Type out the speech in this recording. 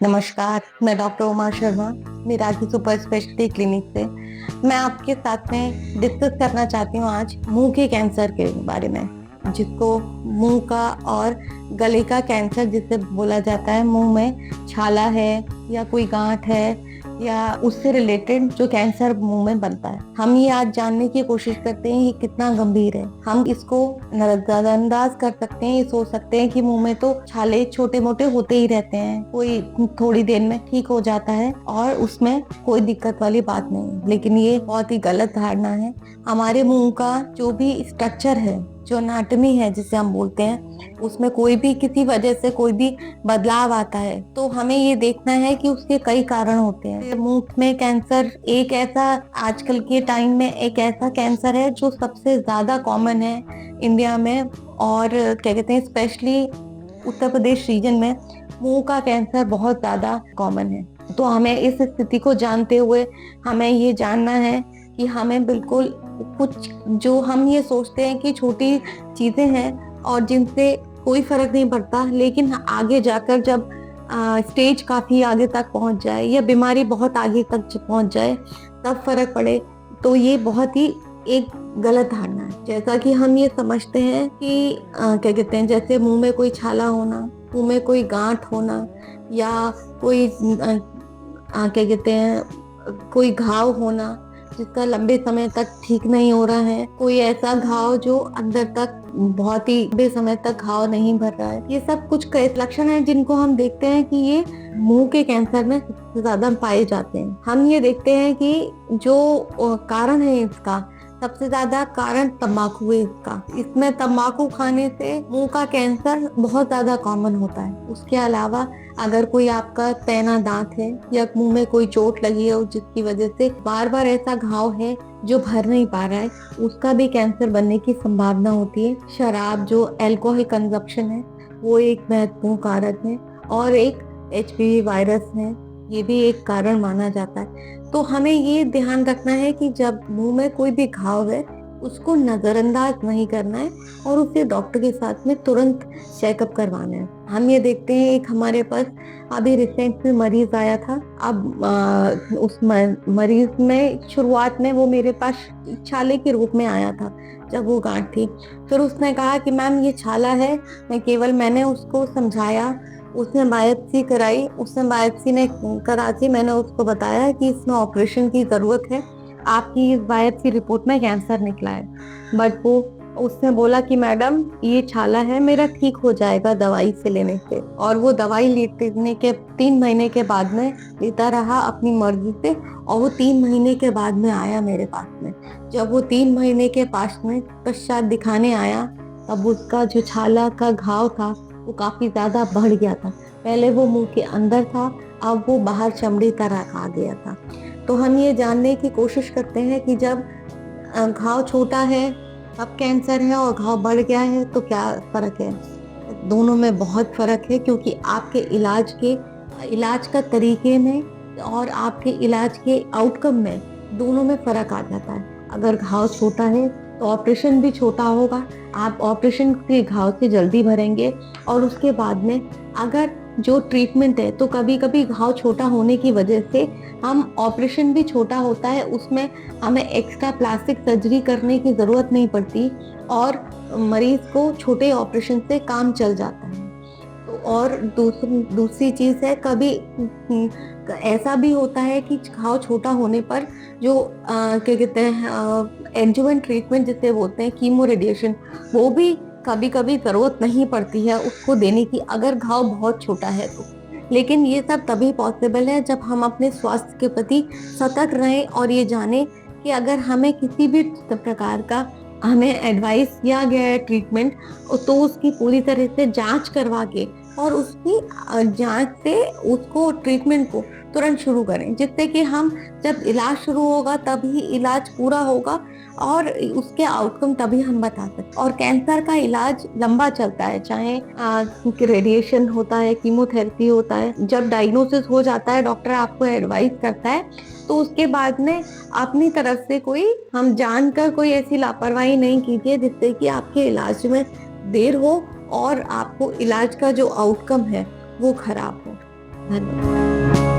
नमस्कार, मैं doctor Uma Sharma, Miraki super speciality clinic से। मैं आपके साथ में डिस्कस करना चाहती हूँ आज मुंह के कैंसर के बारे में, जिसको मुंह का और गले का कैंसर जिसे बोला जाता है। मुंह में छाला है या कोई गांठ है या उससे रिलेटेड जो कैंसर मुंह में बनता है, हम ये आज जानने की कोशिश करते हैं ये कितना गंभीर है। हम इसको नजरअंदाज कर सकते हैं, ये सोच सकते हैं कि मुंह में तो छाले छोटे मोटे होते ही रहते हैं, कोई थोड़ी देर में ठीक हो जाता है और उसमें कोई दिक्कत वाली बात नहीं है। लेकिन ये बहुत ही गलत धारणा है। हमारे मुंह का जो भी स्ट्रक्चर है, जो एनाटॉमी है जिसे हम बोलते हैं, उसमें कोई भी किसी वजह से कोई भी बदलाव आता है तो हमें ये देखना है कि उसके कई कारण होते हैं। मुंह में कैंसर एक ऐसा आजकल के टाइम में एक ऐसा कैंसर है जो सबसे ज्यादा कॉमन है इंडिया में, और क्या कहते हैं स्पेशली उत्तर प्रदेश रीजन में मुंह का कैंसर बहुत ज्यादा कॉमन है। तो हमें इस स्थिति को जानते हुए हमें ये जानना है कि हमें बिल्कुल कुछ जो हम ये सोचते हैं कि छोटी चीजें हैं और जिनसे कोई फर्क नहीं पड़ता, लेकिन आगे जाकर जब स्टेज काफी आगे तक पहुंच जाए या बीमारी बहुत आगे तक पहुंच जाए तब फर्क पड़े, तो ये बहुत ही एक गलत धारणा है। जैसा कि हम ये समझते हैं कि क्या कहते हैं, जैसे मुंह में कोई छाला होना, मुंह में कोई गांठ होना या कोई क्या कहते हैं कोई घाव होना जिसका लंबे समय तक ठीक नहीं हो रहा है, कोई ऐसा घाव जो अंदर तक बहुत ही लंबे समय तक घाव नहीं भर रहा है, ये सब कुछ लक्षण हैं जिनको हम देखते हैं कि ये मुंह के कैंसर में सबसे ज्यादा पाए जाते हैं। हम ये देखते हैं कि जो कारण है इसका, सबसे ज्यादा कारण तंबाकू है इसका। इसमें तंबाकू खाने से मुंह का कैंसर बहुत ज्यादा कॉमन होता है। उसके अलावा अगर कोई आपका पैना दांत है या मुंह में कोई चोट लगी है जिसकी वजह से बार बार ऐसा घाव है जो भर नहीं पा रहा है, उसका भी कैंसर बनने की संभावना होती है। शराब जो अल्कोहल कंजप्शन है वो एक महत्वपूर्ण कारक है, और एक एचपीवी वायरस है, ये भी एक कारण माना जाता है। तो हमें ये ध्यान रखना है कि जब मुंह में कोई भी घाव है उसको नजरअंदाज नहीं करना है और उसे डॉक्टर के साथ में तुरंत चेकअप करवाना है। हम ये देखते हैं, एक हमारे पास अभी रिसेंट में मरीज आया था। अब उस मरीज में शुरुआत में वो मेरे पास छाले के रूप में आया था जब वो गांठ थी। फिर उसने कहा कि मैम ये छाला है। मैंने उसको समझाया, उसने बायोप्सी कराई, उसने बायोप्सी ने करा के मैंने उसको बताया कि इसमें ऑपरेशन की जरूरत है, आपकी इस बायोप्सी रिपोर्ट में कैंसर निकला है। बट वो उसने बोला कि मैडम ये छाला है, मेरा ठीक हो जाएगा दवाई से लेने से। और वो दवाई लेने के 3 महीने के बाद में लेता रहा अपनी मर्जी से, और वो 3 महीने के बाद में आया मेरे पास में। जब वो 3 महीने के पास में पश्चात दिखाने आया, तब उसका जो छाला का घाव था वो काफी ज्यादा बढ़ गया था। पहले वो मुंह के अंदर था, अब वो बाहर चमड़ी तरह आ गया था। तो हम ये जानने की कोशिश करते हैं कि जब घाव छोटा है तब कैंसर है और घाव बढ़ गया है तो क्या फर्क है। दोनों में बहुत फर्क है, क्योंकि आपके इलाज का तरीके में और आपके इलाज के आउटकम में दोनों में फर्क आ जाता है। अगर घाव छोटा है तो ऑपरेशन भी छोटा होगा, आप ऑपरेशन के घाव से जल्दी भरेंगे। और उसके बाद में अगर जो ट्रीटमेंट है, तो कभी कभी घाव छोटा होने की वजह से हम ऑपरेशन भी छोटा होता है, उसमें हमें एक्स्ट्रा प्लास्टिक सर्जरी करने की जरूरत नहीं पड़ती और मरीज को छोटे ऑपरेशन से काम चल जाता है। तो और दूसरी चीज है, कभी ऐसा भी होता है कि घाव छोटा होने पर जो क्या कहते हैं एडजुवेंट ट्रीटमेंट जिसे बोलते हैं, कीमो रेडिएशन, वो भी कभी कभी जरूरत नहीं पड़ती है उसको देने की, अगर घाव बहुत छोटा है तो। लेकिन ये सब तभी पॉसिबल है जब हम अपने स्वास्थ्य के प्रति सतर्क रहें और ये जाने कि अगर हमें किसी भी प्रकार का हमें एडवाइस किया गया है ट्रीटमेंट, तो उसकी पूरी तरह से जांच करवा के और उसकी जांच से उसको ट्रीटमेंट को तुरंत शुरू करें, जिससे कि हम जब इलाज शुरू होगा तभी इलाज पूरा होगा और उसके आउटकम तभी हम बता सकते। और कैंसर का इलाज लंबा चलता है, चाहे रेडिएशन होता है, कीमोथेरेपी होता है। जब डायग्नोसिस हो जाता है, डॉक्टर आपको एडवाइस करता है, तो उसके बाद में अपनी तरफ से कोई हम जानकर कोई ऐसी लापरवाही नहीं कीजिए जिससे कि आपके इलाज में देर हो और आपको इलाज का जो आउटकम है वो खराब हो। धन्यवाद।